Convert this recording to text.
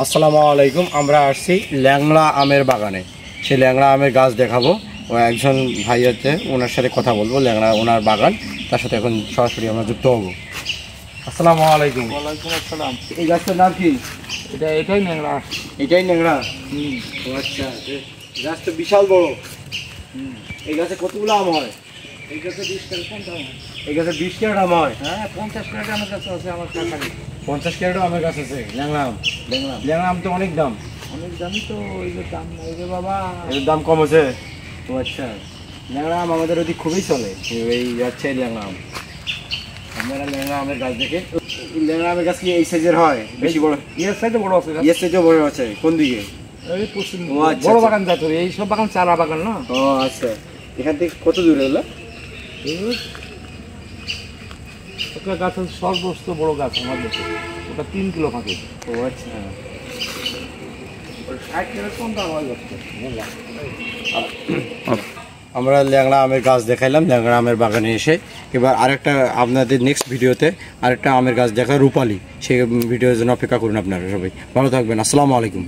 আসসালামু আলাইকুম। আমরা আসছি ল্যাংড়া আমের বাগানে। সেই ল্যাংড়া আমের গাছ দেখাবো। ও একজন ভাই আছে, ওনার সাথে কথা বলবো। ল্যাংড়া ওনার বাগান, তার সাথে এখন সরাসরি আমরা যুক্ত হব। আসসালামু আলাইকুম। ওয়ালাইকুম আসসালাম। এই গাছটার নাম কি? এটাই ন্যাংরা। এটাই ন্যাংড়া। ও আচ্ছা, গাছ তো বিশাল বড়। এই গাছে কতগুলো আম হয়? এই গাছে 20 ক্যারেট আম হয়। এই গাছে 20 ক্যারেট আম হয়? হ্যাঁ, 50 ক্যারেট আমের গাছ আছে আমার কাকারি। 50 ক্যারেটও আমের গাছ আছে। ল্যাংড়া আম, ল্যাংড়া আম তো অনেক দাম। অনেক দামি তো, ওই যে দাম নাই রে বাবা। এর দাম কম আছে। ও আচ্ছা, ল্যাংড়া আম আমাদের ওদিক খুবই চলে। এই যাচ্ছে ল্যাংড়া আম। আপনারা ল্যাংড়া আমের গাছ দেখে। ল্যাংড়া আমের গাছ কি এই সাইজের হয়? বেশি বড়? এর সাইডে বড় আছে গাছ। এর সাইজেও বড় আছে। কোন দিকে? এই পশ্চিম ও আচ্ছা, বড় আচ্ছা। বাগান যাচ্ছে, এই সব বাগান চারা বাগান না। ও আচ্ছা, এখান থেকে কত দূরে হলো? ওটা গাছের সর্বোচ্চ বড় গাছ আমার দেশে, ওটা 3 কিলো ফাঁকে। ও আচ্ছা, 60 ক্যারেট কোনটা হয় গাছটা? আমরা ল্যাংড়া আমের গাছ দেখাইলাম ল্যাংড়া আমের বাগানে এসে। এবার আরেকটা আপনাদের নেক্সট ভিডিওতে আরেকটা আমের গাছ দেখা, রূপালী, সেই ভিডিওর জন্য অপেক্ষা করুন আপনারা সবাই। ভালো থাকবেন। আসসালামু আলাইকুম।